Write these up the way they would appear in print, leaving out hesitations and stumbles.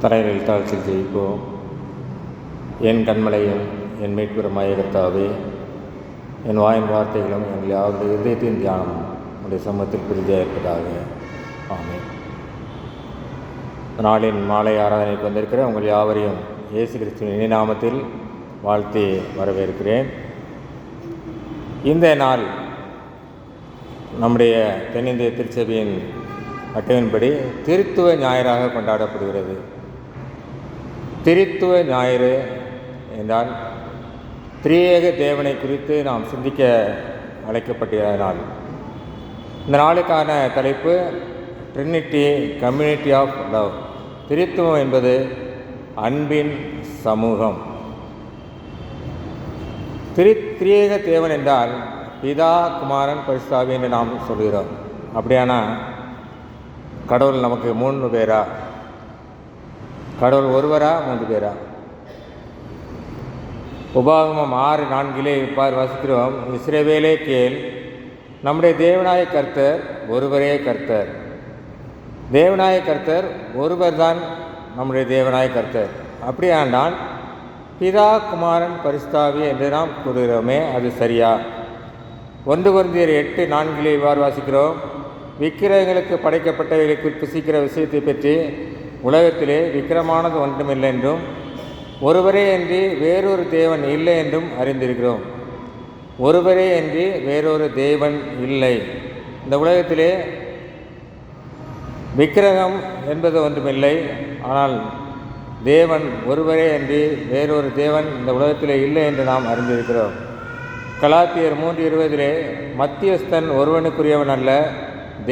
தரையில் தாழ்ச்சி ஜெயிப்போம். என் கண்மலையும் என் மீட்புறமாய கர்த்தாவே, என் வாயின் வார்த்தைகளும் எங்கள் யாருடைய இதயத்தின் தியானம் உடைய சமூகத்தில் பிரிதியாக இருப்பதாக. ஆமென். நாளின் மாலை ஆராதனைக்கு வந்திருக்கிற உங்கள் யாவரையும் இயேசு கிறிஸ்துவின் இனி நாமத்தில் வாழ்த்தி வரவேற்கிறேன். இந்த நாள் நம்முடைய தென்னிந்திய திருச்சபையின் அட்டவணைப்படி திருத்துவ ஞாயிறாக கொண்டாடப்படுகிறது. திருத்துவ ஞாயிறு என்றால் திரியேக தேவனை குறித்து நாம் சிந்திக்க அழைக்கப்பட்ட நாள். இந்த நாளுக்கான தலைப்பு ட்ரினிட்டி கம்யூனிட்டி ஆஃப் லவ். திருத்துவம் என்பது அன்பின் சமூகம். திரியேக தேவன் என்றால் பிதா, குமாரன், பரிசுத்தாவி என்று நாம் சொல்கிறோம். அப்படியானா கடவுள் நமக்கு 3 பேரா? கடவுள் ஒருவரா 3 பேரா? உபாகமம் 6:4 இவ்வாறு வாசிக்கிறோம்: இஸ்ரவேலே கேள், நம்முடைய தேவனாய கர்த்தர் ஒருவரே கர்த்தர். தேவனாய கர்த்தர் ஒருவர் தான் நம்முடைய தேவனாய கர்த்தர். அப்படியானால் பிதா, குமாரன், பரிசுத்தாவி என்று நாம் கூறுகிறோமே, அது சரியா? 1 கொரிந்தியர் 8:4 இவ்வாறு வாசிக்கிறோம்: விக்கிரகங்களுக்கு படைக்கப்பட்டவைகளை புசிக்கிற விஷயத்தை பற்றி உலகத்திலே விக்கிரமானது ஒன்றுமில்லை என்றும் ஒருவரே அன்றி வேறொரு தேவன் இல்லை என்றும் அறிந்திருக்கிறோம். ஒருவரே அன்றி வேறொரு தேவன் இல்லை. இந்த உலகத்திலே விக்கிரகம் என்பது ஒன்றுமில்லை, ஆனால் தேவன் ஒருவரே அன்றி வேறொரு தேவன் இந்த உலகத்திலே இல்லை என்று நாம் அறிந்திருக்கிறோம். கலாத்தியர் 3:20 மத்தியஸ்தன் ஒருவனுக்குரியவன் அல்ல,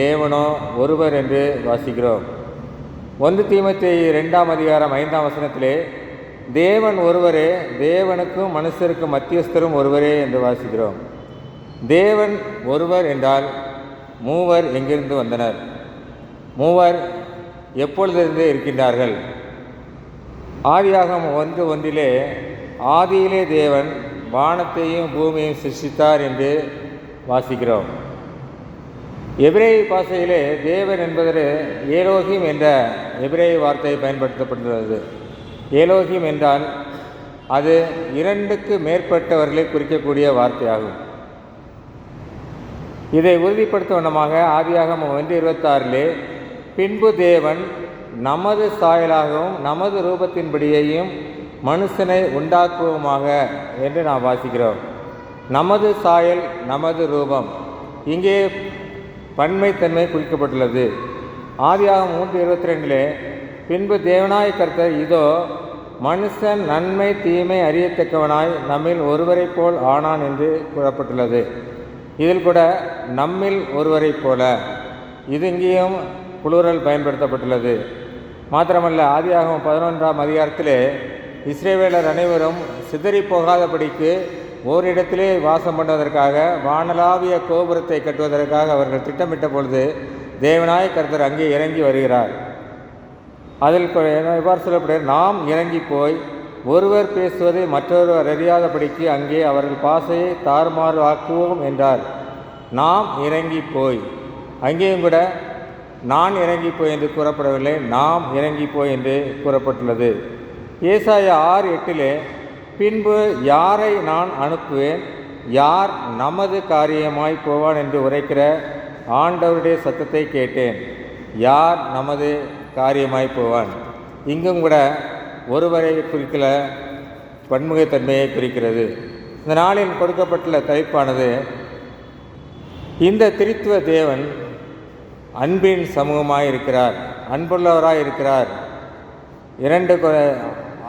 தேவனோ ஒருவர் என்று வாசிக்கிறோம். 1 தீமோத்தேயு 2:5 தேவன் ஒருவரே, தேவனுக்கும் மனுஷருக்கும் மத்தியஸ்தரும் ஒருவரே என்று வாசிக்கிறோம். தேவன் ஒருவர் என்றால் மூவர் எங்கிருந்து வந்தனர்? மூவர் எப்பொழுதிருந்து இருக்கின்றார்கள்? ஆதியாகமம் 1:1 ஆதியிலே தேவன் வானத்தையும் பூமியையும் சிருஷ்டித்தார் என்று வாசிக்கிறோம். எபிரேய பாஷையிலே தேவன் என்பது ஏலோகிம் என்ற எபிரேய வார்த்தை பயன்படுத்தப்பட்டுள்ளது. ஏலோகிம் என்றால் அது 2க்கு மேற்பட்டவர்களை குறிக்கக்கூடிய வார்த்தையாகும். இதை உறுதிப்படுத்தும் வண்ணமாக ஆதியாகமம் 1:26 பின்பு தேவன் நமது சாயலாகவும் நமது ரூபத்தின்படியையும் மனுஷனை உண்டாக்குவோமாக என்று நாம் வாசிக்கிறோம். நமது சாயல், நமது ரூபம், இங்கே பன்மைத்தன்மை குறிக்கப்பட்டுள்ளது. ஆதியாகமம் 3:22 பின்பு தேவனாய கர்த்தர் இதோ மனுஷன் நன்மை தீமை அறியத்தக்கவனாய் நம்மில் ஒருவரைப் போல் ஆனான் என்று கூறப்பட்டுள்ளது. இதில் கூட நம்மில் ஒருவரைப் போல, இது இங்கேயும் புளூரல் பயன்படுத்தப்பட்டுள்ளது. மாத்திரமல்ல, ஆதியாகமம் 11 இஸ்ரவேலர் அனைவரும் சிதறி போகாதபடிக்கு ஓரிடத்திலே வாசம் பண்ணுவதற்காக வானளாவிய கோபுரத்தை கட்டுவதற்காக அவர்கள் திட்டமிட்ட பொழுது தேவனாய கர்த்தர் அங்கே இறங்கி வருகிறார். அதில் இவ்வாறு சொல்லப்படுகிறது: நாம் இறங்கி போய் ஒருவர் பேசுவதை மற்றொருவர் அறியாதபடிக்கு அங்கே அவர்கள் பாசையை தாறுமாறு ஆக்குவோம் என்றார். நாம் இறங்கி போய், அங்கேயும் கூட நான் இறங்கி போய் என்று கூறப்படவில்லை, நாம் இறங்கி போய் என்று கூறப்பட்டுள்ளது. ஏசாயா 6:8 பின்பு யாரை நான் அனுப்புவேன், யார் நமது காரியமாய் போவான் என்று உரைக்கிற ஆண்டவருடைய சத்தத்தை கேட்டேன். யார் நமது காரியமாய் போவான்? இங்கும் கூட ஒருவரை குறிக்கல, பன்முகத்தன்மையை குறிக்கிறது. இந்த நாளில் கொடுக்கப்பட்டுள்ள தலைப்பானது இந்த திரித்துவ தேவன் அன்பின் சமூகமாக இருக்கிறார், அன்புள்ளவராக இருக்கிறார்.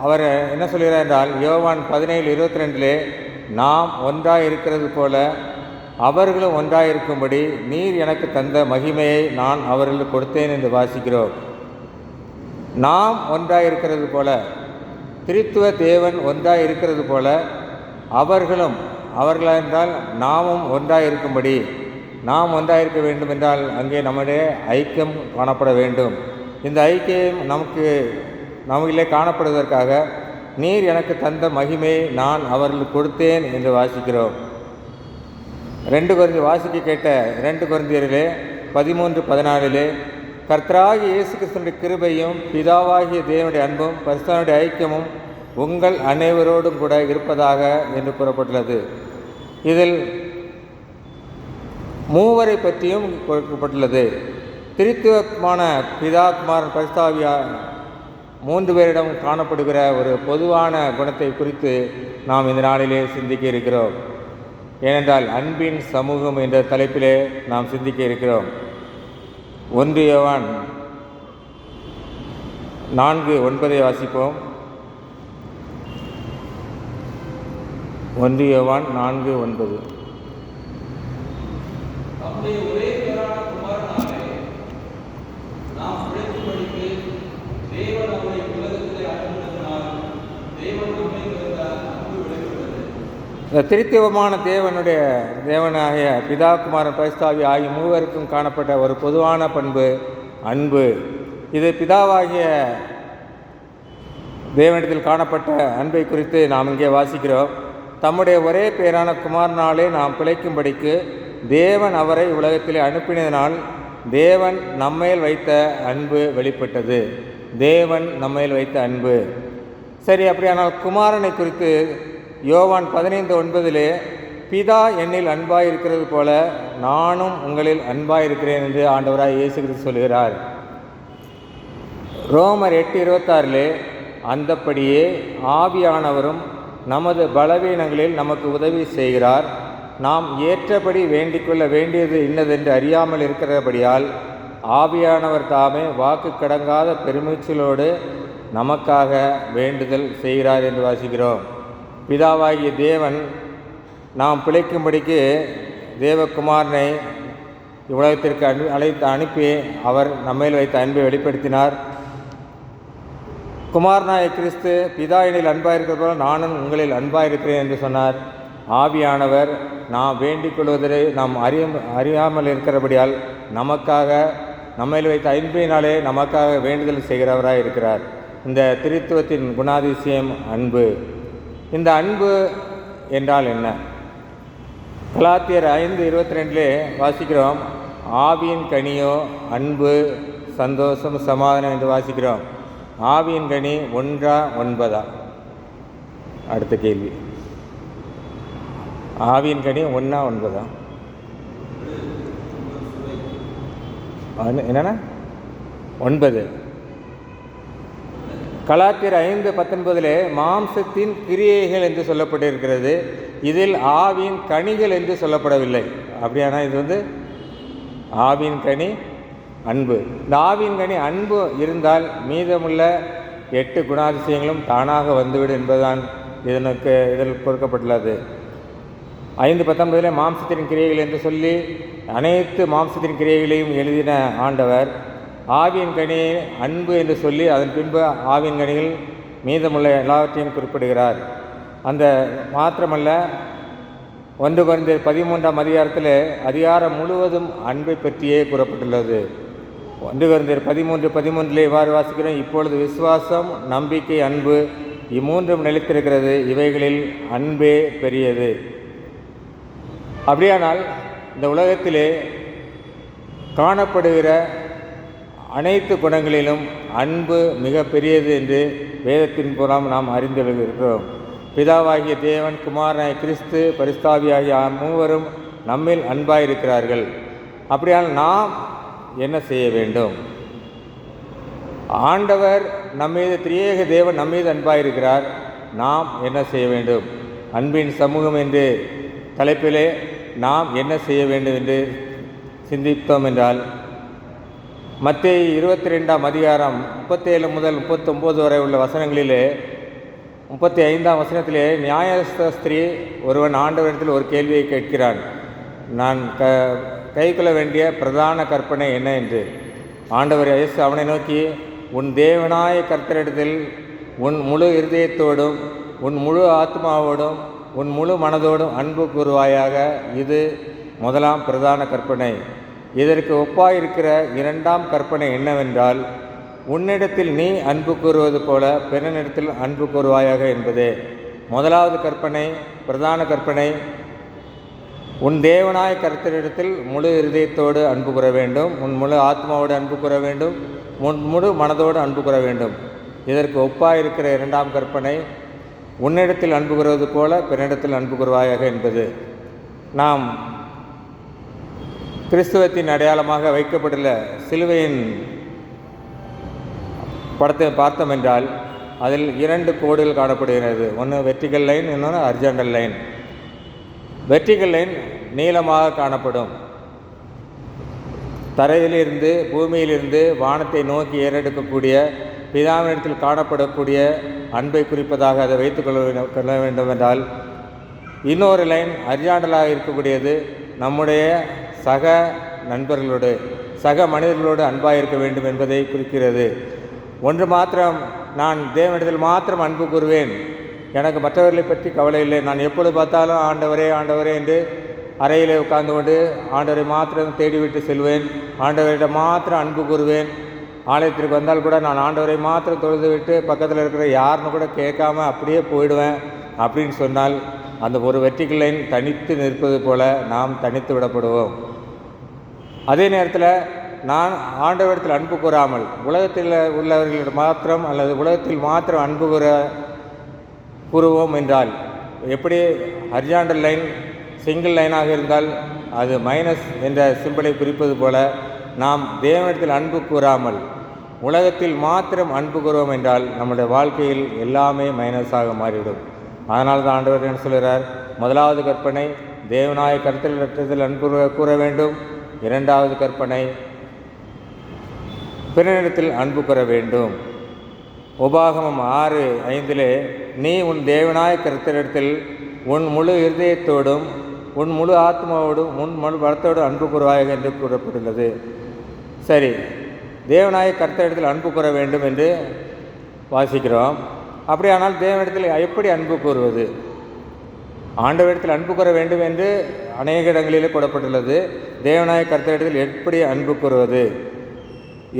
அவர் என்ன சொல்கிறார் என்றால், யோவான் 17:22 நாம் ஒன்றாக இருக்கிறது போல அவர்களும் ஒன்றாக இருக்கும்படி நீர் எனக்கு தந்த மகிமையை நான் அவர்களுக்கு கொடுத்தேன் என்று வாசிக்கிறோம். நாம் ஒன்றாக இருக்கிறது போல, திரித்துவ தேவன் ஒன்றாக இருக்கிறது போல அவர்களும், அவர்கள் என்றால் நாமும் ஒன்றாக இருக்கும்படி, நாம் ஒன்றாக இருக்க வேண்டும் என்றால் அங்கே நம்முடைய ஐக்கியம் காணப்பட வேண்டும். இந்த ஐக்கியம் நமக்கிலே காணப்படுவதற்காக நீர் எனக்கு தந்த மகிமையை நான் அவர்களுக்கு கொடுத்தேன் என்று வாசிக்கிறோம். 2 கொரிந்தியர் வாசிக்க கேட்ட 2 கொரிந்தியரிலே 13:14 கர்த்தராகிய இயேசு கிறிஸ்துவினுடைய கிருபையும் பிதாவாகிய தேவனுடைய அன்பும் பரிசுத்தனுடைய ஐக்கியமும் உங்கள் அனைவரோடும் கூட இருப்பதாக என்று கூறப்பட்டுள்ளது. இதில் மூவரை பற்றியும் கொடுக்கப்பட்டுள்ளது. திரித்துவமான பிதா, குமாரன், பரிசுத்த மூன்று பேரிடம் காணப்படுகிற ஒரு பொதுவான குணத்தை குறித்து நாம் இந்த நாளிலே சிந்திக்க இருக்கிறோம். ஏனென்றால் அன்பின் சமூகம் என்ற தலைப்பிலே நாம் சிந்திக்க இருக்கிறோம். 1 யோவான் 4:9 வாசிப்போம். 1 யோவான் 4:9. திரித்துவமான தேவனாகிய பிதா, குமாரன், பரிசுத்த ஆகிய மூவருக்கும் காணப்பட்ட ஒரு பொதுவான பண்பு அன்பு. இது பிதாவாகிய தேவனிடத்தில் காணப்பட்ட அன்பை குறித்து நாம் இங்கே வாசிக்கிறோம். தம்முடைய ஒரே பேரான குமாரனாலே நாம் பிழைக்கும்படிக்கு தேவன் அவரை உலகத்திலே அனுப்பினதினால் தேவன் நம்மேல் வைத்த அன்பு வெளிப்பட்டது. தேவன் நம்மேல் வைத்த அன்பு. சரி, அப்படியானால் குமாரனை குறித்து யோவான் 15:9 பிதா என்னில் அன்பாயிருக்கிறது போல நானும் உங்களில் அன்பாயிருக்கிறேன் என்று ஆண்டவராய் இயேசு கிறிஸ்து சொல்கிறார். ரோமர் 8:26 அந்தப்படியே ஆவியானவரும் நமது பலவீனங்களில் நமக்கு உதவி செய்கிறார். நாம் ஏற்றபடி வேண்டிக்கொள்ள வேண்டியது இன்னதென்று அறியாமல் இருக்கிறபடியால் ஆவியானவர் தாமே வாக்கு கடங்காத பெருமூச்சலோடு நமக்காக வேண்டுதல் செய்கிறார் என்று வாசிக்கிறோம். பிதாவாகிய தேவன் நாம் பிழைக்கும்படிக்கு தேவகுமாரனை இவ்வுலகத்திற்கு அனுப்பி அவர் நம்மேல் வைத்த அன்பை வெளிப்படுத்தினார். குமாரனாய கிறிஸ்து பிதா என்னில் அன்பாயிருக்கிற போல நானும் உங்களில் அன்பாயிருக்கிறேன் என்று சொன்னார். ஆவியானவர் நாம் வேண்டிக் கொள்வதை நாம் அறியாமல் இருக்கிறபடியால் நமக்காக நம்மேல் வைத்த அன்பினாலே நமக்காக வேண்டுதல் செய்கிறவராக இருக்கிறார். இந்த திரித்துவத்தின் குணாதிசயம் அன்பு. இந்த அன்பு என்றால் என்ன? கலாத்தியர் 5:22 வாசிக்கிறோம். ஆவியின் கனியோ அன்பு, சந்தோஷம், சமாதானம் என்று வாசிக்கிறோம். ஆவியின் கனி 1 9. அடுத்த கேள்வி, ஆவியின் கனி 1 9 என்னென்ன? 9. கலாத்தியர் 5:19 மாம்சத்தின் கிரியைகள் என்று சொல்லப்பட்டிருக்கிறது. இதில் ஆவியின் கனிகள் என்று சொல்லப்படவில்லை. அப்படியானா இது ஆவியின் கனி அன்பு. இந்த ஆவியின் கனி அன்பு இருந்தால் மீதமுள்ள 8 குணாதிசயங்களும் தானாக வந்துவிடும் என்பதுதான் இதில் கொடுக்கப்பட்டுள்ளது. 5:19 மாம்சத்தின் கிரியைகள் என்று சொல்லி அனைத்து மாம்சத்தின் கிரியைகளையும் எழுதின ஆண்டவர் ஆவியின் கனியை அன்பு என்று சொல்லி அதன் பின்பு ஆவியின் கனிகள் மீதமுள்ள எல்லாவற்றையும் குறிப்பிடுகிறார். அந்த மாத்திரமல்ல, 1 கொரிந்தியர் 13 அதிகாரம் முழுவதும் அன்பை பற்றியே கூறப்பட்டுள்ளது. 1 கொரிந்தியர் 13:13 இவ்வாறு வாசிக்கிறோம். இப்பொழுது விசுவாசம், நம்பிக்கை, அன்பு இம்மூன்றும் நிலைத்திருக்கிறது, இவைகளில் அன்பே பெரியது. அப்படியானால் இந்த உலகத்திலே காணப்படுகிற அனைத்து குணங்களிலும் அன்பு மிக பெரியது என்று வேதத்தின் புறம் நாம் அறிந்திருக்கிறோம். பிதாவாகிய தேவன், குமாரனாய கிறிஸ்து, பரிசுத்தாவியாகிய மூவரும் நம்மில் அன்பாயிருக்கிறார்கள். அப்படியானால் நாம் என்ன செய்ய வேண்டும்? ஆண்டவர் நம்மீது, திரியேக தேவன் நம்மீது அன்பாயிருக்கிறார். நாம் என்ன செய்ய வேண்டும்? அன்பின் சமூகம் என்று தலைப்பிலே நாம் என்ன செய்ய வேண்டும் என்று சிந்தித்தோம் என்றால், மத்தேயு 22 அதிகாரம் 37 முதல் 39 வரை உள்ள வசனங்களிலே 35ஆம் வசனத்திலே நியாயஸ்த ஸ்திரீ ஒருவன் ஆண்டவரிடத்தில் ஒரு கேள்வியை கேட்கிறான். நான் கைக்கொள்ள வேண்டிய பிரதான கற்பனை என்ன என்று. ஆண்டவர் இயேசு அவனை நோக்கி, உன் தேவனாய கர்த்தரிடத்தில் உன் முழு இருதயத்தோடும் உன் முழு ஆத்மாவோடும் உன் முழு மனதோடும் அன்பு கூறுவாயாக. இது முதலாம் பிரதான கற்பனை. இதற்கு ஒப்பாயிருக்கிற 2ஆம் கற்பனை என்னவென்றால், உன்னிடத்தில் நீ அன்பு கூறுவது போல பிறனிடத்தில் அன்பு கூறுவாயாக என்பதே. முதலாவது கற்பனை, பிரதான கற்பனை, உன் தேவனாய கர்த்தரிடத்தில் முழு இருதயத்தோடு அன்பு கூற வேண்டும், உன் முழு ஆத்மாவோடு அன்பு கூற வேண்டும், உன் முழு மனதோடு அன்பு கூற வேண்டும். இதற்கு ஒப்பாயிருக்கிற இரண்டாம் கற்பனை, உன்னிடத்தில் அன்பு கூறுவது போல பிறனிடத்தில் அன்பு கூறுவாயாக என்பது. நாம் கிறிஸ்துவத்தின் அடையாளமாக வைக்கப்பட்டுள்ள சிலுவையின் படத்தை பார்த்தோம் என்றால் அதில் 2 கோடுகள் காணப்படுகிறது. ஒன்று வெர்டிகல் லைன், இன்னொன்று ஹரிசாண்டல் லைன். வெர்டிகல் லைன் நீளமாக காணப்படும். தரையிலிருந்து பூமியிலிருந்து வானத்தை நோக்கி ஏறெடுக்கக்கூடிய பிதாவினிடத்தில் காணப்படக்கூடிய அன்பை குறிப்பதாக அதை வைத்துக் கொள்ள வேண்டும் என்றால், இன்னொரு லைன் ஹரிசாண்டலாக இருக்கக்கூடியது நம்முடைய சக நண்பர்களோடு சக மனிதர்களோடு அன்பாக இருக்க வேண்டும் என்பதை குறிக்கிறது. ஒன்று மாத்திரம், நான் தேவனிடத்தில் மாத்திரம் அன்பு கூறுவேன், எனக்கு மற்றவர்களை பற்றி கவலை இல்லை, நான் எப்பொழுது பார்த்தாலும் ஆண்டவரே ஆண்டவரே என்று அறையில் உட்கார்ந்து கொண்டு ஆண்டவரை மாத்திரம் தேடிவிட்டு செல்வேன், ஆண்டவரிடம் மாத்திரம் அன்பு கூறுவேன், ஆலயத்திற்கு வந்தால் கூட நான் ஆண்டவரை மாத்திரம் தொழுது விட்டு பக்கத்தில் இருக்கிற யாருன்னு கூட கேட்காம அப்படியே போயிடுவேன் அப்படின்னு சொன்னால், அந்த ஒரு வெர்டிகல் லைன் தனித்து நிற்பது போல நாம் தனித்து விடப்படுவோம். அதே நேரத்தில் நான் ஆண்டவரிடத்தில் அன்பு கூறாமல் உலகத்தில் உள்ளவர்களிடம் மாத்திரம் அல்லது உலகத்தில் மாத்திரம் அன்பு கூறுவோம் என்றால், எப்படி ஹரிசாண்டல் லைன் சிங்கிள் லைனாக இருந்தால் அது மைனஸ் என்ற சிம்பலை குறிப்பது போல, நாம் தேவனிடத்தில் அன்பு கூறாமல் உலகத்தில் மாத்திரம் அன்பு கூறுவோம் என்றால் நம்முடைய வாழ்க்கையில் எல்லாமே மைனஸாக மாறிவிடும். அதனால் தான் ஆண்டவர் என்ன சொல்கிறார், முதலாவது கற்பனை தேவனாய கர்த்தரிடத்தில் அன்பு கூற வேண்டும், இரண்டாவது கற்பனை பிறனிடத்தில் அன்பு கூற வேண்டும். உபாகமம் 6:5 நீ உன் தேவனாய கர்த்தரிடத்தில் உன் முழு இருதயத்தோடும் உன் முழு ஆத்மாவோடும் உன் முழு பலத்தோடு அன்பு கூறுவாயாக என்று கூறப்பட்டுள்ளது. சரி, தேவனாய கர்த்தரிடத்தில் அன்பு கூற வேண்டும் என்று வாசிக்கிறோம். அப்படியானால் தேவனிடத்தில் எப்படி அன்பு கூறுவது? ஆண்டவரிடத்தில் அன்பு கூற வேண்டும் என்று அநேக இடங்களிலே கூறப்பட்டுள்ளது. தேவனாய கர்த்தரிடத்தில் எப்படி அன்பு கூறுவது?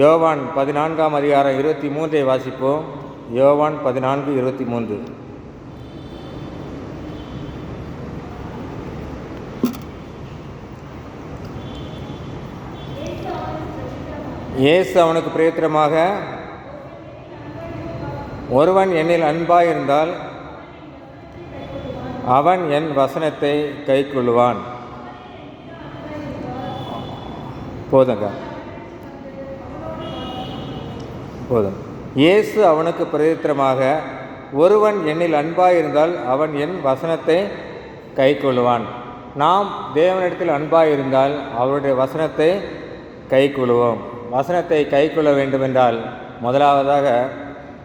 யோவான் 14:23 வாசிப்போம். யோவான் 14:23. இயேசு அவனுக்கு பிரயோத்திரமாக, ஒருவன் என்னில் அன்பாயிருந்தால் அவன் என் வசனத்தை கைக்கொள்ளுவான். போதுங்க, போதும். இயேசு அவனுக்கு பிரயோத்திரமாக, ஒருவன் என்னில் அன்பாயிருந்தால் அவன் என் வசனத்தை கைக்கொள்ளுவான். நாம் தேவனிடத்தில் அன்பாயிருந்தால் அவருடைய வசனத்தை கைக்கொள்ளுவோம். வசனத்தை கைக்கொள்ள வேண்டுமென்றால் முதலாவதாக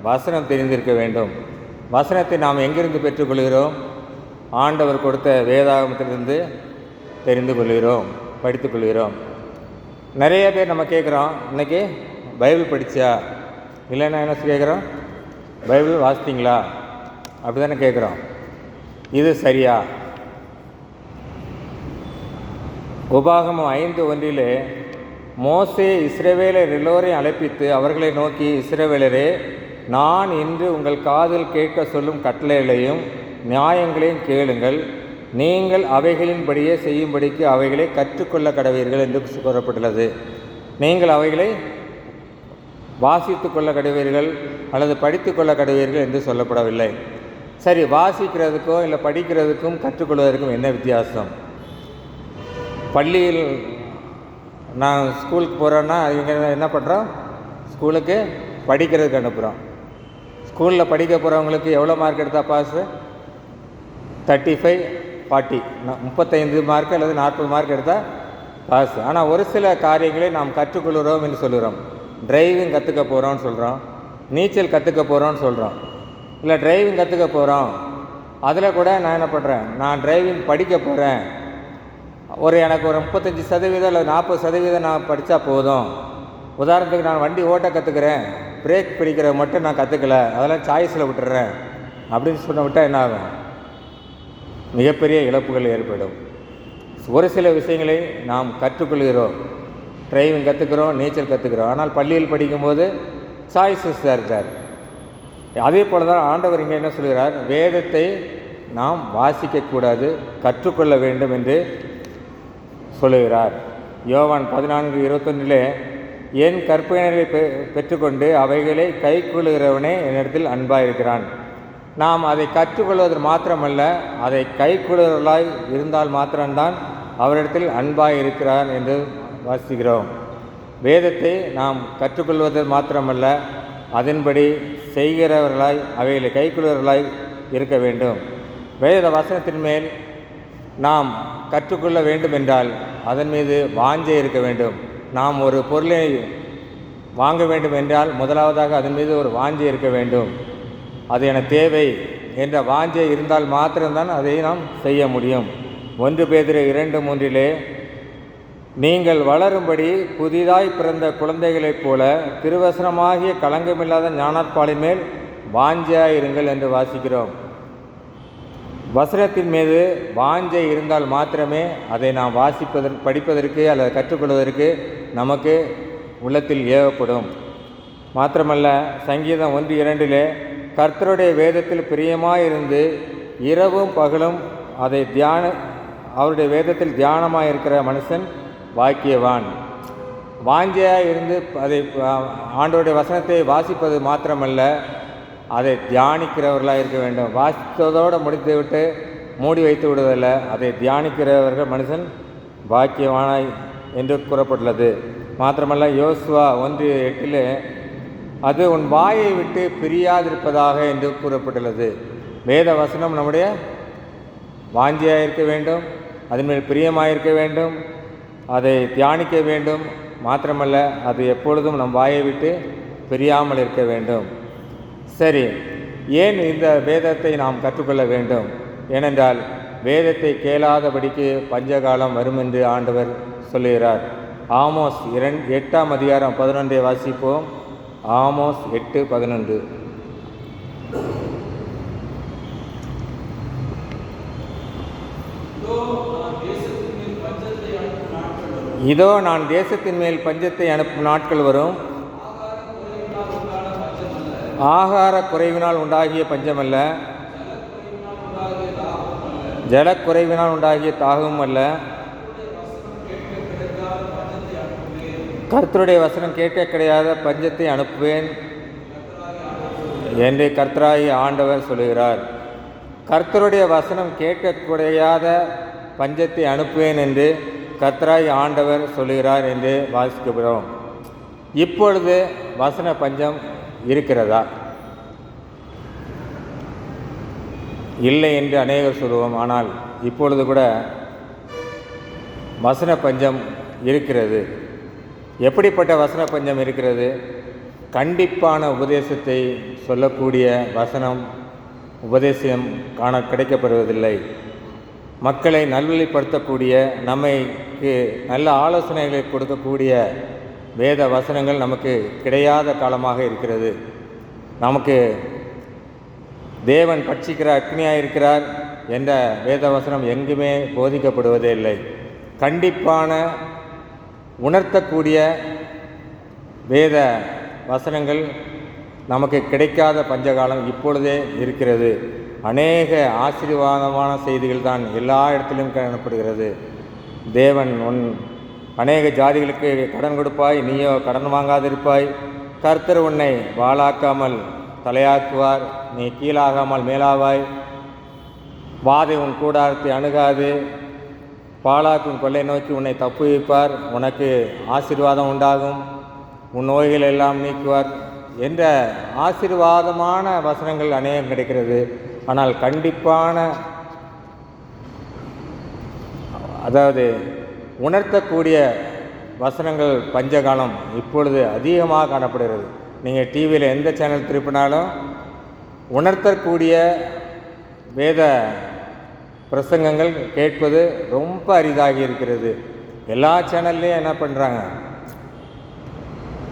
வசனம் தெரிந்திருக்க வேண்டும். வசனத்தை நாம் எங்கிருந்து பெற்றுக்கொள்கிறோம்? ஆண்டவர் கொடுத்த வேதாகமத்திலிருந்து தெரிந்து கொள்கிறோம், படித்துக்கொள்கிறோம். நிறைய பேர் நம்ம கேட்குறோம், இன்றைக்கி பைபிள் படித்தா, இல்லைன்னா என்ன கேட்குறோம், பைபிள் வாசித்தீங்களா, அப்படி தானே கேட்குறோம். இது சரியா? உபாகமம் 5:1 மோசே இஸ்ரவேலர் எல்லோரையும் அழைப்பித்து அவர்களை நோக்கி, இஸ்ரவேலரே, நான் இன்று உங்கள் காதில் கேட்க சொல்லும் கட்டளைகளையும் நியாயங்களையும் கேளுங்கள், நீங்கள் அவைகளின்படியே செய்யும்படிக்கு அவைகளை கற்றுக்கொள்ள கடவீர்கள் என்று கூறப்பட்டுள்ளது. நீங்கள் அவைகளை வாசித்து கொள்ள கடவீர்கள் அல்லது படித்து கொள்ள கடவீர்கள் என்று சொல்லப்படவில்லை. சரி, வாசிக்கிறதுக்கும் இல்லை படிக்கிறதுக்கும் கற்றுக்கொள்வதற்கும் என்ன வித்தியாசம்? பள்ளியில் நான் ஸ்கூலுக்கு போகிறேன்னா இங்கே என்ன பண்ணுறோம்? ஸ்கூலுக்கு படிக்கிறதுக்கு அனுப்புகிறோம். ஸ்கூலில் படிக்க போகிறவங்களுக்கு எவ்வளோ மார்க் எடுத்தால் பாஸு? 35-40, 35 மார்க் அல்லது 40 மார்க் எடுத்தால் பாஸ். ஆனால் ஒரு சில காரியங்களை நாம் கற்றுக்கொள்கிறோம் என்று சொல்கிறோம். டிரைவிங் கற்றுக்க போகிறோம்னு சொல்கிறோம், நீச்சல் கற்றுக்க போகிறோம்னு சொல்கிறோம், இல்லை டிரைவிங் கற்றுக்க போகிறோம். அதில் கூட நான் என்ன பண்ணுறேன், நான் டிரைவிங் படிக்க போகிறேன், எனக்கு ஒரு 35% இல்லை 40% நான் படித்தா போதும். உதாரணத்துக்கு நான் வண்டி ஓட்ட கற்றுக்கிறேன், பிரேக் பிடிக்கிற மட்டும் நான் கற்றுக்கல, அதெல்லாம் சாய்ஸில் விட்டுறேன் அப்படின்னு சொன்ன விட்டால் என்ன ஆகும்? மிகப்பெரிய இழப்புகள் ஏற்படும். ஒரு சில விஷயங்களை நாம் கற்றுக்கொள்கிறோம், டிரைவிங் கற்றுக்கிறோம், நீச்சல் கற்றுக்கிறோம். ஆனால் பள்ளியில் படிக்கும்போது சாய்ஸஸ் தான் இருக்கார். அதே போல் தான் ஆண்டவர் இங்கே என்ன சொல்கிறார், வேதத்தை நாம் வாசிக்கக்கூடாது, கற்றுக்கொள்ள வேண்டும் என்று சொல்லுகிறார். யோவான் 14:21 என் கற்பனைகளை பெற்றுக்கொண்டு அவைகளை கை கொள்ளுகிறவனே என்னிடத்தில் அன்பாயிருக்கிறான். நாம் அதை கற்றுக்கொள்வது மாத்திரமல்ல, அதை கை கொள்ளுகிறவர்களாய் இருந்தால் மாத்திரம்தான் அவரிடத்தில் அன்பாய் இருக்கிறார் என்று வாசிக்கிறோம். வேதத்தை நாம் கற்றுக்கொள்வது மாத்திரமல்ல, அதன்படி செய்கிறவர்களாய் அவைகளை கை கொள்ளுகிறவர்களாய் இருக்க வேண்டும். வேத வசனத்தின் மேல் நாம் கற்றுக்கொள்ள வேண்டும் என்றால் அதன் மீது வாஞ்சை இருக்க வேண்டும். நாம் ஒரு பொருளை வாங்க வேண்டும் என்றால் முதலாவதாக அதன் மீது ஒரு வாஞ்சை இருக்க வேண்டும். அது எனக்கு தேவை என்ற வாஞ்சை இருந்தால் மாத்திரம்தான் அதை நாம் செய்ய முடியும். 1 பேதுரு 2:3 நீங்கள் வளரும்படி புதிதாய் பிறந்த குழந்தைகளைப் போல திருவசனமாகிய களங்கமில்லாத ஞானப்பாலின் மேல் வாஞ்சையாயிருங்கள் என்று வாசிக்கிறோம். வசனத்தின் மீது வாஞ்சை இருந்தால் மாத்திரமே அதை நாம் படிப்பதற்கு அல்லது கற்றுக்கொள்வதற்கு நமக்கு உள்ளத்தில் ஏவப்படும். மாத்திரமல்ல, சங்கீதம் 1:2 கர்த்தருடைய வேதத்தில் பிரியமாயிருந்து இரவும் பகலும் அவருடைய வேதத்தில் தியானமாக இருக்கிற மனுஷன் பாக்கியவான். வாஞ்சையாக இருந்து அதை ஆண்டவருடைய வசனத்தை வாசிப்பது மாத்திரமல்ல, அதை தியானிக்கிறவர்களாக இருக்க வேண்டும். வாசித்ததோடு முடித்துவிட்டு மூடி வைத்து விடுவதில்லை, அதை தியானிக்கிறவர்கள் மனுஷன் பாக்கியவானாய் என்று கூறப்பட்டுள்ளது. மாத்திரமல்ல, யோசுவா 1:8 அது உன் வாயை விட்டு பிரியாதிருப்பதாக என்று கூறப்பட்டுள்ளது. வேத வசனம் நம்முடைய வாஞ்சியாக இருக்க வேண்டும், அதன் மேல் பிரியமாயிருக்க வேண்டும், அதை தியானிக்க வேண்டும். மாத்திரமல்ல, அது எப்பொழுதும் நம் வாயை விட்டு பிரியாமல் இருக்க வேண்டும். சரி, ஏன் இந்த வேதத்தை நாம் கற்றுக்கொள்ள வேண்டும்? ஏனென்றால் வேதத்தை கேளாதபடிக்கு பஞ்சகாலம் வரும் என்று ஆண்டவர் சொல்லுகிறார். ஆமோஸ் 8:11 வாசிப்போம். ஆமோஸ் 8:11 இதோ நான் தேசத்தின் மேல் பஞ்சத்தை அனுப்பும் நாட்கள் வரும். ஆகார குறைவினால் உண்டாகிய பஞ்சமல்ல, ஜலக்குறைவினால் உண்டாகிய தாகமும் அல்ல, கர்த்தருடைய வசனம் கேட்க கிடையாத பஞ்சத்தை அனுப்புவேன் என்று கர்த்தராகிய ஆண்டவர் சொல்லுகிறார். கர்த்தருடைய வசனம் கேட்கக்கூடாத பஞ்சத்தை அனுப்புவேன் என்று கர்த்தராகிய ஆண்டவர் சொல்லுகிறார் என்று வாசிக்கிறோம். இப்பொழுது வசன பஞ்சம் இருக்கிறதா? இல்லை என்று அநேகர் சொல்லுவோம். ஆனால் இப்பொழுது கூட வசன பஞ்சம் இருக்கிறது. எப்படிப்பட்ட வசன பஞ்சம் இருக்கிறது? கண்டிப்பான உபதேசத்தை சொல்லக்கூடிய உபதேசம் கிடைக்கப்படுவதில்லை. மக்களை நல்வழிப்படுத்தக்கூடிய, நம்மைக்கு நல்ல ஆலோசனைகளை கொடுக்கக்கூடிய வேத வசனங்கள் நமக்கு கிடையாத காலமாக இருக்கிறது. நமக்கு தேவன் பட்சிக்கிற அக்னியாக இருக்கிறார் என்ற வேத வசனம் எங்குமே போதிக்கப்படுவதே இல்லை. கண்டிப்பான உணர்த்தக்கூடிய வேத வசனங்கள் நமக்கு கிடைக்காத பஞ்சகாலம் இப்பொழுதே இருக்கிறது. அநேக ஆசீர்வாதமான செய்திகள் தான் எல்லா இடத்திலும் காணப்படுகிறது. தேவன் அநேக ஜாதிகளுக்கு கடன் கொடுப்பாய், நீயோ கடன் வாங்காதிருப்பாய். கர்த்தர் உன்னை வாளாக்காமல் தலையாக்குவார், நீ கீழாகாமல் மேலாவாய். வாதை உன் கூடாரத்தை அணுகாது, பாலாக்கும் கொள்ளை நோக்கி உன்னை தப்புவிப்பார், உனக்கு ஆசீர்வாதம் உண்டாகும், உன் நோய்கள் எல்லாம் நீக்குவார் என்ற ஆசீர்வாதமான வசனங்கள் அநேகம் கிடைக்கிறது. ஆனால் கண்டிப்பான, அதாவது உணர்த்தக்கூடிய வசனங்கள் பஞ்சகாலம் இப்பொழுது அதிகமாக காணப்படுகிறது. நீங்கள் டிவியில் எந்த சேனல் திருப்பினாலும் உணர்த்தக்கூடிய வேத பிரசங்கங்கள் கேட்பது ரொம்ப அரிதாகி இருக்கிறது. எல்லா சேனல்லையும் என்ன பண்ணுறாங்க?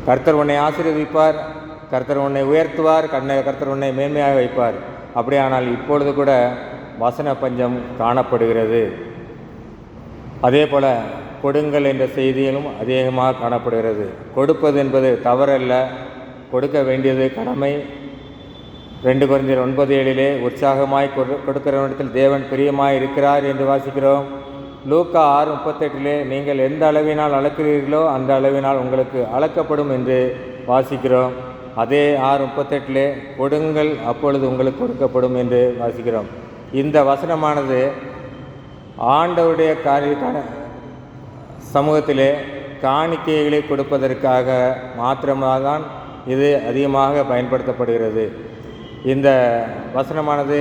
கர்த்தர் உன்னை ஆசீர்வதிப்பார், கர்த்தர் உன்னை உயர்த்துவார், கர்த்தர் உன்னை மேன்மையாக வைப்பார். அப்படியானால் இப்பொழுது கூட வசன பஞ்சம் காணப்படுகிறது. அதே போல் கொடுங்கள் என்ற செய்தியிலும் அதிகமாக காணப்படுகிறது. கொடுப்பது என்பது தவறல்ல, கொடுக்க வேண்டியது கடமை. 2 கொரிந்தியர் 9:7 உற்சாகமாய் கொடுக்கிறவனிடத்தில் தேவன் பிரியமாய் இருக்கிறார் என்று வாசிக்கிறோம். லூக்கா 6:38 நீங்கள் எந்த அளவினால் அளக்கிறீர்களோ அந்த அளவினால் உங்களுக்கு அளக்கப்படும் என்று வாசிக்கிறோம். அதே 6:38 கொடுங்கள் அப்பொழுது உங்களுக்கு கொடுக்கப்படும் என்று வாசிக்கிறோம். இந்த வசனமானது ஆண்டவருடைய சமூகத்திலே காணிக்கைகளை கொடுப்பதற்காக மாத்திரமாக தான் இது அதிகமாக பயன்படுத்தப்படுகிறது. இந்த வசனமானது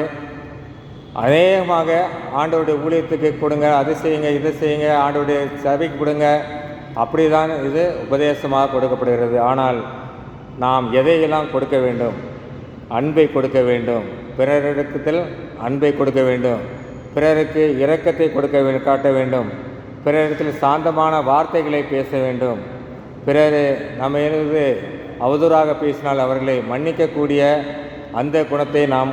அநேகமாக ஆண்டவருடைய ஊழியத்துக்கு கொடுங்க, அதை செய்யுங்க, இதை செய்யுங்க, ஆண்டவருடைய சபைக்கு கொடுங்க, அப்படி தான் இது உபதேசமாக கொடுக்கப்படுகிறது. ஆனால் நாம் எதையெல்லாம் கொடுக்க வேண்டும்? அன்பை கொடுக்க வேண்டும். பிறரிடத்தில் அன்பை கொடுக்க வேண்டும். பிறருக்கு இரக்கத்தை காட்ட வேண்டும். பிறரிடத்தில் சாந்தமான வார்த்தைகளை பேச வேண்டும். பிறர் நம்ம அவதூறாக பேசினால் அவர்களை மன்னிக்கக்கூடிய அந்த குணத்தை நாம்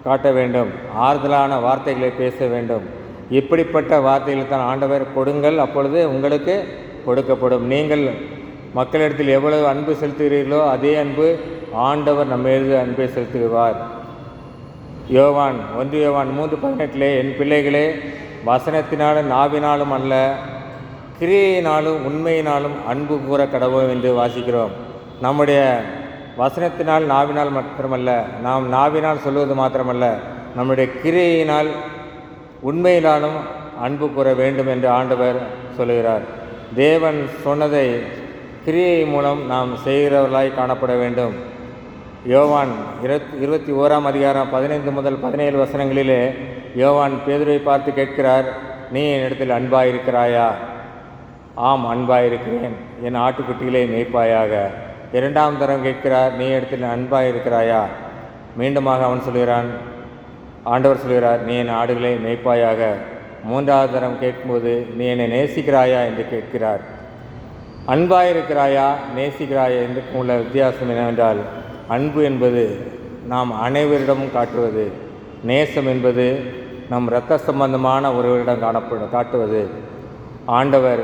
காட்ட வேண்டும். ஆறுதலான வார்த்தைகளை பேச வேண்டும். இப்படிப்பட்ட வார்த்தைகள் தான் ஆண்டவர் கொடுங்கள் அப்பொழுது உங்களுக்கு கொடுக்கப்படும். நீங்கள் மக்களிடத்தில் எவ்வளவு அன்பு செலுத்துகிறீர்களோ அதே அன்பு ஆண்டவர் நம்ம மீது அன்பை செலுத்துவார். 1 யோவான் 3:18 என் பிள்ளைகளே, வசனத்தினாலும் நாவினாலும் அல்ல, கிரியையினாலும் உண்மையினாலும் அன்பு கூற கடவோம் என்று வாசிக்கிறோம். நம்முடைய வசனத்தினால் நாவினால் மாத்திரமல்ல, நாம் நாவினால் சொல்வது மாத்திரமல்ல, நம்முடைய கிரியையினால் உண்மையினாலும் அன்பு கூற வேண்டும் என்று ஆண்டவர் சொல்கிறார். தேவன் சொன்னதை கிரியை மூலம் நாம் செய்கிறவர்களாய் காணப்பட வேண்டும். யோவான் 21:15 முதல் 17 வசனங்களிலே யோவான் பேதுருவை பார்த்து கேட்கிறார், நீ என்னிடத்தில் அன்பாயிருக்கிறாயா? ஆம், அன்பாயிருக்கிறேன், என் ஆட்டுக்குட்டிகளை மேய்ப்பாயாக. 2ஆம் தரம் கேட்கிறார், நீ இடத்தில் அன்பாயிருக்கிறாயா? மீண்டுமாக ஆண்டவர் சொல்கிறார், நீ என் ஆடுகளை மேய்ப்பாயாக. 3ஆவது தரம் கேட்கும்போது, நீ என்னை நேசிக்கிறாயா என்று கேட்கிறார். அன்பாயிருக்கிறாயா, நேசிக்கிறாயா என்றுக்கும் உள்ள வித்தியாசம் என்னவென்றால், அன்பு என்பது நாம் அனைவரிடமும் காட்டுவது, நேசம் என்பது நம் இரத்த சம்பந்தமான ஒருவரிடம் காட்டுவது. ஆண்டவர்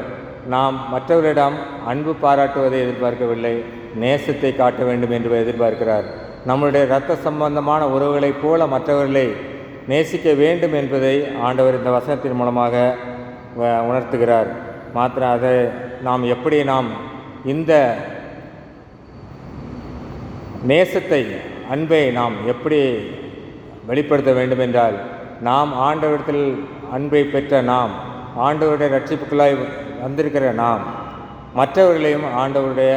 நாம் மற்றவர்களிடம் அன்பு பாராட்டுவதை எதிர்பார்க்கவில்லை, நேசத்தை காட்ட வேண்டும் என்று எதிர்பார்க்கிறார். நம்முடைய இரத்த சம்பந்தமான உறவுகளைப் போல மற்றவர்களை நேசிக்க வேண்டும் என்பதை ஆண்டவர் இந்த வசனத்தின் மூலமாக உணர்த்துகிறார். மாத்திரம் அதை நாம் இந்த நேசத்தை, அன்பை நாம் எப்படி வெளிப்படுத்த வேண்டும் என்றால், நாம் ஆண்டவரிடத்தில் அன்பை பெற்ற நாம், ஆண்டவருடைய ரட்சிப்புகளாய் வந்திருக்கிற நாம், மற்றவர்களையும் ஆண்டவருடைய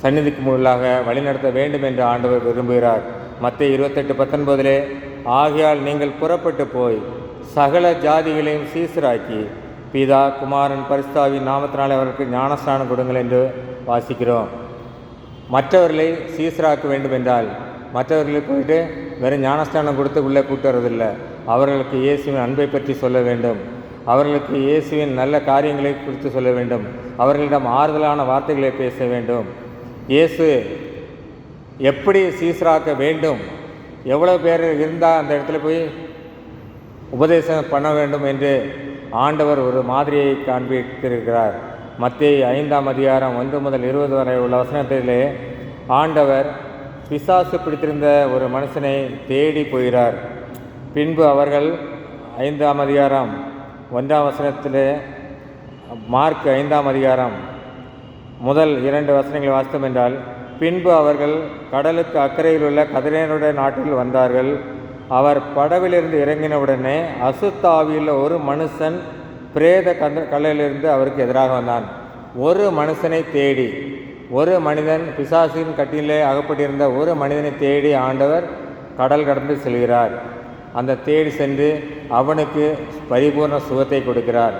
சந்நிதிக்கு முன்னாக வழிநடத்த வேண்டும் என்று ஆண்டவர் விரும்புகிறார். மத்தேயு 28:19 ஆகையால் நீங்கள் புறப்பட்டு போய் சகல ஜாதிகளையும் சீசராக்கி பிதா குமாரன் பரிசுத்தாவின் நாமத்தினாலே அவர்களுக்கு ஞானஸ்நானம் கொடுங்கள் என்று வாசிக்கிறோம். மற்றவர்களை சீசராக்க வேண்டும் என்றால் மற்றவர்களுக்கு போயிட்டு வெறும் ஞானஸ்நானம் கொடுத்து உள்ளே கூட்டு வரதில்லை. அவர்களுக்கு இயேசுவின் அன்பை பற்றி சொல்ல வேண்டும். அவர்களுக்கு இயேசுவின் நல்ல காரியங்களை குறித்து சொல்ல வேண்டும். அவர்களிடம் ஆறுதலான வார்த்தைகளை பேச வேண்டும். இயேசு எப்படி சீசராக்க வேண்டும், எவ்வளோ பேர் இருந்தால் அந்த இடத்துல போய் உபதேசம் பண்ண வேண்டும் என்று ஆண்டவர் ஒரு மாதிரியை காண்பித்திருக்கிறார். மத்தேயு 5:1 முதல் 20 வரை உள்ள வசனத்திலே ஆண்டவர் பிசாசு பிடித்திருந்த ஒரு மனுஷனை தேடி போகிறார். பின்பு அவர்கள் 5:1 மார்க் 5 முதல் 2 வசனங்களை வாசித்தோம் என்றால், பின்பு அவர்கள் கடலுக்கு அக்கறையில் உள்ள கதிரேனுடைய நாட்டில் வந்தார்கள். அவர் படவிலிருந்து இறங்கினவுடனே அசுத்தாவியில் ஒரு மனுஷன் பிரேத கல்லிலிருந்து அவருக்கு எதிராக வந்தான். ஒரு மனுஷனை தேடி, ஒரு மனிதன் பிசாசின் கட்டிலே அகப்பட்டிருந்த ஒரு மனிதனை தேடி ஆண்டவர் கடல் கடந்து செல்கிறார். அந்த தேடி சென்று அவனுக்கு பரிபூர்ண சுகத்தை கொடுக்கிறார்.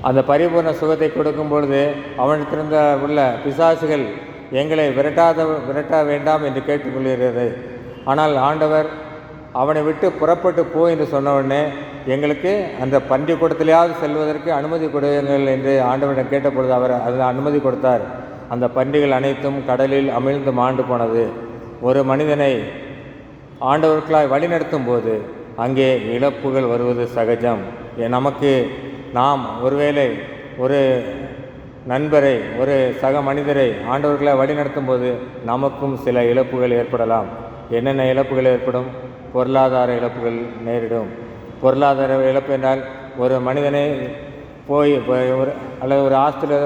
அந்த பரிபூர்ண சுகத்தை கொடுக்கும் பொழுது அவனிடத்திலிருந்த உள்ள பிசாசுகள் எங்களை விரட்ட வேண்டாம் என்று கேட்டுக்கொள்கிறது. ஆனால் ஆண்டவர் அவனை விட்டு புறப்பட்டு போ என்று சொன்ன உடனே எங்களுக்கு அந்த பன்றி கூட்டத்திலேயாவது செல்வதற்கு அனுமதி கொடுங்கள் என்று ஆண்டவரிடம் கேட்டபொழுது அவர் அதில் அனுமதி கொடுத்தார். அந்த பன்றிகள் அனைத்தும் கடலில் அமிழ்ந்து மாண்டு போனது. ஒரு மனிதனை ஆண்டவர்களாய் வழிநடத்தும் போது அங்கே இழப்புகள் வருவது சகஜம். நாம் ஒருவேளை ஒரு நண்பரை, ஒரு சக மனிதரை ஆண்டவர்களை வழிநடத்தும் போது நமக்கும் சில இழப்புகள் ஏற்படலாம். என்னென்ன இழப்புகள் ஏற்படும்? பொருளாதார இழப்புகள் நேரிடும். பொருளாதார இழப்பு என்றால் ஒரு மனிதனை போய் அல்லது ஒரு ஆஸ்தியில்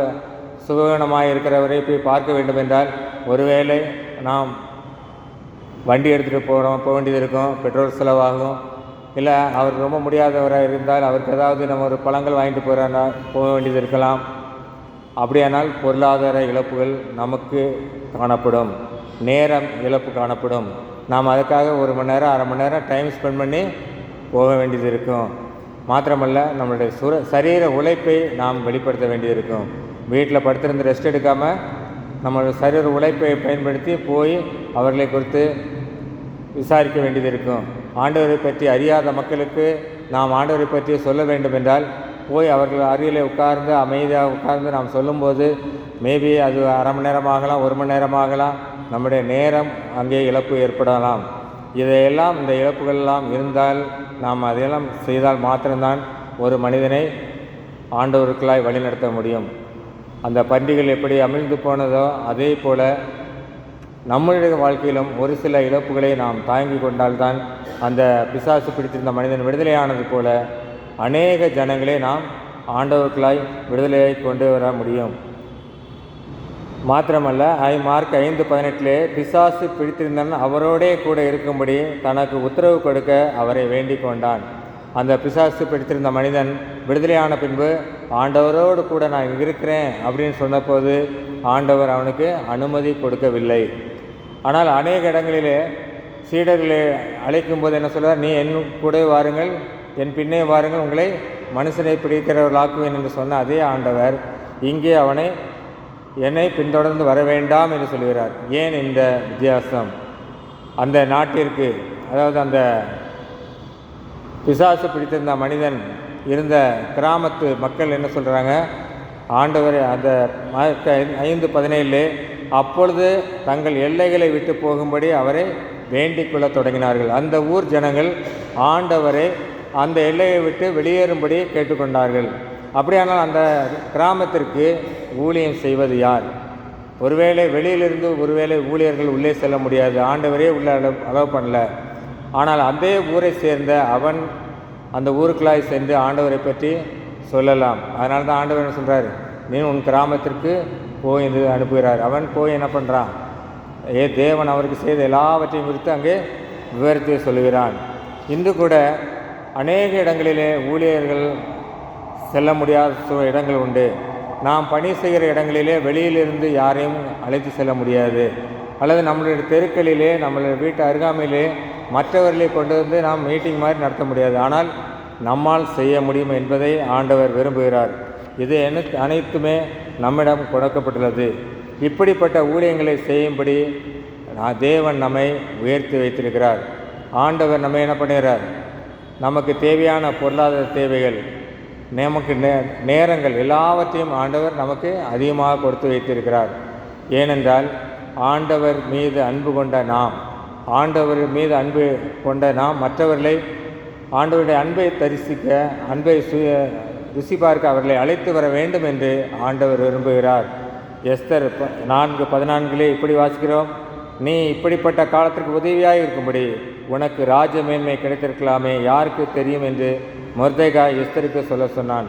சுகவீனமாக இருக்கிறவரை போய் பார்க்க வேண்டும் என்றால் ஒருவேளை நாம் வண்டி எடுத்துகிட்டு போக வேண்டியது இருக்கும், பெட்ரோல் செலவாகும். இல்லை அவர் ரொம்ப முடியாதவராக இருந்தால் அவருக்கு ஏதாவது நம்ம ஒரு பழங்கள் வாங்கிட்டு போக வேண்டியது இருக்கலாம். அப்படியானால் பொருளாதார இழப்புகள் நமக்கு காணப்படும், நேரம் இழப்பு காணப்படும். நாம் அதுக்காக 1 மணி நேரம் 1/2 மணி நேரம் டைம் ஸ்பெண்ட் பண்ணி போக வேண்டியது இருக்கும். மாத்திரமல்ல, நம்மளுடைய சரீர உழைப்பை நாம் வெளிப்படுத்த வேண்டியது இருக்கும். வீட்டில் படுத்திருந்து ரெஸ்ட் எடுக்காமல் நம்மளுடைய சரீர உழைப்பை பயன்படுத்தி போய் அவர்களை குறித்து விசாரிக்க வேண்டியது இருக்கும். ஆண்டவரை பற்றி அறியாத மக்களுக்கு நாம் ஆண்டவரை பற்றி சொல்ல வேண்டும் என்றால் போய் அவர்கள் அருகிலே உட்கார்ந்து அமைதியாக உட்கார்ந்து நாம் சொல்லும்போது மேபி அது 1/2 மணி நேரமாகலாம், 1 மணி நேரமாகலாம். நம்முடைய நேரம் அங்கே இழப்பு ஏற்படலாம். இதையெல்லாம் இந்த இழப்புகளெல்லாம் இருந்தால் நாம் அதையெல்லாம் செய்தால் மாத்திரம்தான் ஒரு மனிதனை ஆண்டவருக்குள்ளாய் வழிநடத்த முடியும். அந்த பண்டிகைகள் எப்படி அமிழ்ந்து போனதோ அதே போல் நம்முடைய வாழ்க்கையிலும் ஒரு சில இழப்புகளை நாம் தாங்கி கொண்டால்தான் அந்த பிசாசு பிடித்திருந்த மனிதன் விடுதலையானது போல அநேக ஜனங்களை நாம் ஆண்டவருக்குள்ளாய் விடுதலையை கொண்டு வர முடியும். மாத்திரமல்ல, மார்க் 5:18 பிசாசு பிடித்திருந்தான் அவரோடே கூட இருக்கும்படி தனக்கு உத்தரவு கொடுக்க அவரை வேண்டிக் கொண்டான். அந்த பிசாசு பிடித்திருந்த மனிதன் விடுதலையான பின்பு ஆண்டவரோடு கூட நான் இருக்கிறேன் அப்படின்னு சொன்னபோது ஆண்டவர் அவனுக்கு அனுமதி கொடுக்கவில்லை. ஆனால் அநேக இடங்களிலே சீடர்களை அழைக்கும் போது என்ன சொல்கிறார், நீ என் கூட வாருங்கள், என் பின்னே வாருங்கள், உங்களை மனுஷனை பிடிக்கிறவர்களாக்குவேன் என்று சொன்ன அதே ஆண்டவர் இங்கே அவனை என்னை பின்தொடர்ந்து வர வேண்டாம் என்று சொல்கிறார். ஏன் இந்த வித்தியாசம்? அந்த நாட்டிற்கு, அதாவது அந்த பிசாசு பிடித்திருந்த மனிதன் இருந்த கிராமத்து மக்கள் என்ன சொல்கிறாங்க, ஆண்டவர் அந்த 5:17 அப்பொழுது தங்கள் எல்லைகளை விட்டு போகும்படி அவரை வேண்டிக் கொள்ள தொடங்கினார்கள். அந்த ஊர் ஜனங்கள் ஆண்டவரை அந்த எல்லையை விட்டு வெளியேறும்படி கேட்டுக்கொண்டார்கள். அப்படியானால் அந்த கிராமத்திற்கு ஊழியம் செய்வது யார்? ஒருவேளை வெளியிலிருந்து ஒருவேளை ஊழியர்கள் உள்ளே செல்ல முடியாது, ஆண்டவரே உள்ளே அலோவ் பண்ணல. ஆனால் அதே ஊரை சேர்ந்த அவன் அந்த ஊருக்குள்ளாய் சென்று ஆண்டவரை பற்றி சொல்லலாம். அதனால தான் ஆண்டவர் என்ன சொல்கிறார், நீ உன் கிராமத்திற்கு போய் என்று அனுப்புகிறார். அவன் போய் என்ன பண்ணுறான், தேவன் அவருக்கு செய்த எல்லாவற்றையும் குறித்து அங்கே விவரித்து சொல்லுகிறான். இன்று கூட அநேக இடங்களிலே ஊழியர்கள் செல்ல முடியாத இடங்கள் உண்டு. நாம் பணி செய்கிற இடங்களிலே வெளியிலிருந்து யாரையும் அழைத்து செல்ல முடியாது. அல்லது நம்மளுடைய தெருக்களிலே நம்மளுடைய வீட்டு அருகாமையிலே மற்றவர்களை கொண்டு வந்து நாம் மீட்டிங் மாதிரி நடத்த முடியாது. ஆனால் நம்மால் செய்ய முடியும் என்பதை ஆண்டவர் விரும்புகிறார். இது அனைத்துமே நம்மிடம் கொடுக்கப்பட்டுள்ளது. இப்படிப்பட்ட ஊழியங்களை செய்யும்படி தேவன் நம்மை உயர்த்தி வைத்திருக்கிறார். ஆண்டவர் நம்மை என்ன பண்ணுகிறார், நமக்கு தேவையான பொருளாதார தேவைகள், நமக்கு நேரங்கள் எல்லாவற்றையும் ஆண்டவர் நமக்கு அதிகமாக கொடுத்து வைத்திருக்கிறார். ஏனென்றால் ஆண்டவர் மீது அன்பு கொண்ட நாம், ஆண்டவர் மீது அன்பு கொண்ட நாம் மற்றவர்களை ஆண்டவருடைய அன்பை தரிசிக்க, அன்பை ருசி பார்க்க அவர்களை அழைத்து வர வேண்டும் என்று ஆண்டவர் விரும்புகிறார். எஸ்தர் 4:14 இப்படி வாசிக்கிறோம், நீ இப்படிப்பட்ட காலத்திற்கு உதவியாக இருக்கும்படி உனக்கு ராஜ மேன்மை கிடைத்திருக்கலாமே, யாருக்கு தெரியும் என்று மொர்தெகாய் எஸ்தருக்கு சொல்ல சொன்னான்.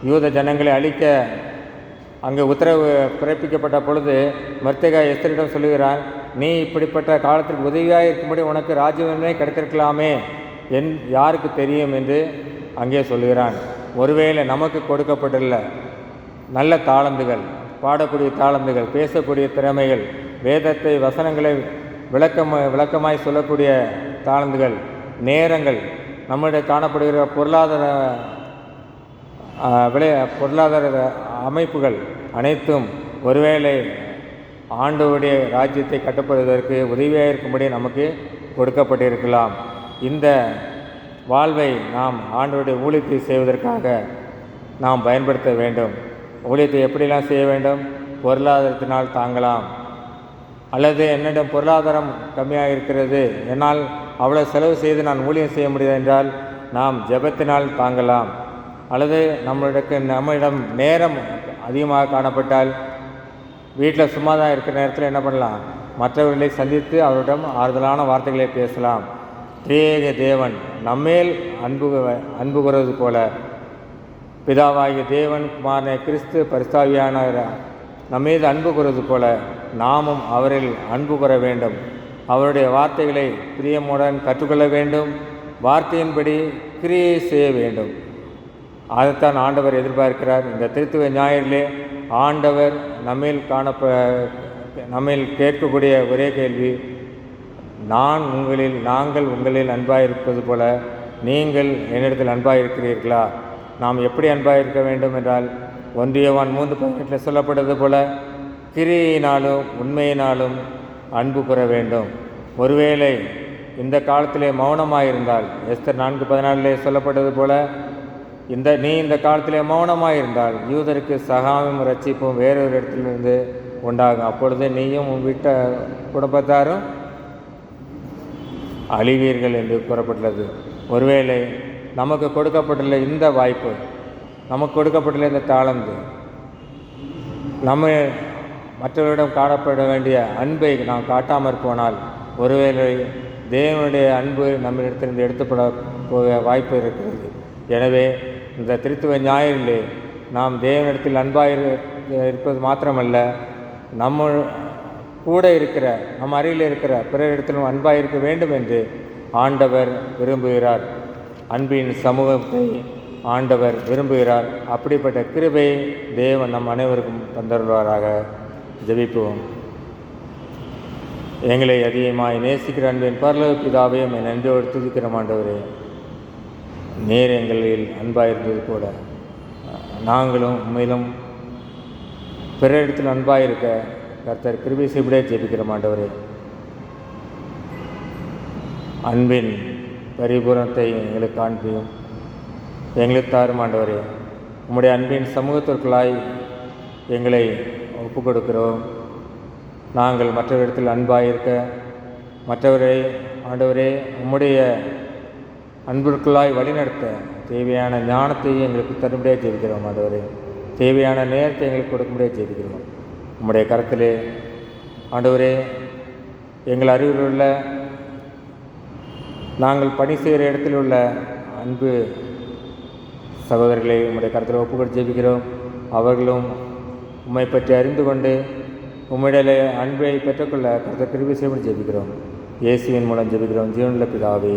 யூத ஜனங்களை அழிக்க அங்கே உத்தரவு பிறப்பிக்கப்பட்ட பொழுது மொர்தெகாய் எஸ்தரிடம் சொல்லுகிறான், நீ இப்படிப்பட்ட காலத்திற்கு உதவியாக இருக்கும்படி உனக்கு ராஜ மேன்மை கிடைத்திருக்கலாமே யாருக்கு தெரியும் என்று அங்கே சொல்லுகிறான். ஒருவேளை நமக்கு கொடுக்கப்பட்டுள்ள நல்ல தாளந்துகள், பாடக்கூடிய தாளந்துகள், பேசக்கூடிய திறமைகள், வேதத்தை வசனங்களை விளக்கமாய் சொல்லக்கூடிய தாளந்துகள், நேரங்கள், நம்முடைய காணப்படுகிற பொருளாதார அமைப்புகள் அனைத்தும் ஒருவேளை ஆண்டவருடைய ராஜ்யத்தை கட்டப்படுவதற்கு உதவியாக இருக்கும்படி நமக்கு கொடுக்கப்பட்டிருக்கலாம். இந்த வாழ்வை நாம் ஆண்டவருடைய ஊழியத்தை செய்வதற்காக நாம் பயன்படுத்த வேண்டும். ஊழியத்தை எப்படிலாம் செய்ய வேண்டும்? பொருளாதாரத்தினால் தாங்கலாம். அல்லது என்னிடம் பொருளாதாரம் கம்மியாக இருக்கிறது, என்னால் அவ்வளோ செலவு செய்து நான் ஊழியம் செய்ய முடியாது என்றால் நாம் ஜெபத்தினால் தாங்கலாம். அல்லது நம்மிடம் நேரம் அதிகமாக காணப்பட்டால் வீட்டில் சும்மா தான் இருக்கிற நேரத்தில் என்ன பண்ணலாம், மற்றவர்களை சந்தித்து அவரிடம் ஆறுதலான வார்த்தைகளை பேசலாம். திரியேக தேவன் நம்மேல் அன்பு கூறுவது போல பிதாவாகிய தேவன் குமாரனை கிறிஸ்து பரிசுத்தாவியானவர் நம்மீது அன்பு கூறுவது போல நாமும் அவரில் அன்பு கூற வேண்டும். அவருடைய வார்த்தைகளை பிரியமுடன் கற்றுக்கொள்ள வேண்டும். வார்த்தையின்படி கிரியை செய்ய வேண்டும். அதைத்தான் ஆண்டவர் எதிர்பார்க்கிறார். இந்த திருத்துவ ஞாயிறிலே ஆண்டவர் நம்மில் கேட்கக்கூடிய ஒரே கேள்வி, நாங்கள் உங்களில் அன்பாயிருப்பது போல நீங்கள் என்னிடத்தில் அன்பாயிருக்கிறீர்களா? நாம் எப்படி அன்பாயிருக்க வேண்டும் என்றால் 1 யோவான் 3:18 சொல்லப்பட்டது போல கிரியினாலும் உண்மையினாலும் அன்பு கூற வேண்டும். ஒருவேளை இந்த காலத்திலே மௌனமாயிருந்தால், எஸ்தர் 4:14 சொல்லப்பட்டது போல நீ இந்த காலத்திலே மௌனமாயிருந்தால் யூதருக்கு சகாமும் ரட்சிப்பும் வேறொரு இடத்திலிருந்து உண்டாகும். அப்பொழுது நீயும் உன் வீட்ட குடும்பத்தாரும் அழிவீர்கள் என்று கூறப்பட்டுள்ளது. ஒருவேளை நமக்கு கொடுக்கப்பட்டுள்ள இந்த வாய்ப்பு, நமக்கு கொடுக்கப்பட்டுள்ள இந்த தாளந்து, நம்ம மற்றவரிடம் காணப்பட வேண்டிய அன்பை நாம் காட்டாமற் போனால் ஒருவேளை தேவனுடைய அன்பு நம்மிடத்திலிருந்து எடுத்துப்பட போக வாய்ப்பு இருக்கிறது. எனவே இந்த திருத்துவ ஞாயிறிலே நாம் தேவனிடத்தில் இருப்பது மாத்திரமல்ல, நம்ம கூட இருக்கிற நம் அருகில் இருக்கிற பிறரிடத்திலும் அன்பாக இருக்க வேண்டும் என்று ஆண்டவர் விரும்புகிறார். அன்பின் சமூகத்தை ஆண்டவர் விரும்புகிறார். அப்படிப்பட்ட கிருபை தேவன் நம் அனைவருக்கும் தந்தருள்வாராக. ஜெபிப்போம். எங்களை அதிகமாய் நேசிக்கிற அன்பின் பரலோக பிதாவே, என் நன்றியோடு துதிக்கிற ஆண்டவரே, நீர் எங்களில் அன்பாயிருந்தது போல நாங்களும் உண்மையிலும் பிறரிடத்தில் அன்பாயிருக்க கர்த்தர் கிருபை செய்ய ஜெபிக்கிற ஆண்டவரே. அன்பின் பரிபூரணத்தை எங்களுக்கு காண்பியும், எங்களுக்கு தாரும் ஆண்டவரே. உம்முடைய அன்பின் சமூகத்திற்குள்ளாய் எங்களை ஒப்பு கொடுக்கிறோம். நாங்கள் மற்றவரிடத்தில் அன்பாயிருக்க, மற்றவரை ஆண்டவரே உம்முடைய அன்பிற்குள்ளாய் வழிநடத்த தேவையான ஞானத்தை எங்களுக்கு தரும்படியாக ஜெபிக்கிறோம் ஆண்டவரே. தேவையான நேரத்தை எங்களுக்கு கொடுக்கும்படியாக ஜெபிக்கிறோம். உம்முடைய கரத்திலே ஆண்டவரே எங்கள் அருகில் உள்ள, நாங்கள் பணி செய்கிற இடத்தில் உள்ள அன்பு சகோதரர்களை உம்முடைய கரத்தில் ஒப்புக்கொண்டு ஜெபிக்கிறோம். அவர்களும் உம்மை பற்றி அறிந்து கொண்டு உம்மிடலே அன்பை பெற்றுக்கொள்ள கர்த்தர் கிருபை செய்யும்படி ஜெபிக்கிறோம். இயேசுவின் மூலம் ஜெபிக்கிறோம். ஜீவனுள்ள பிதாவே,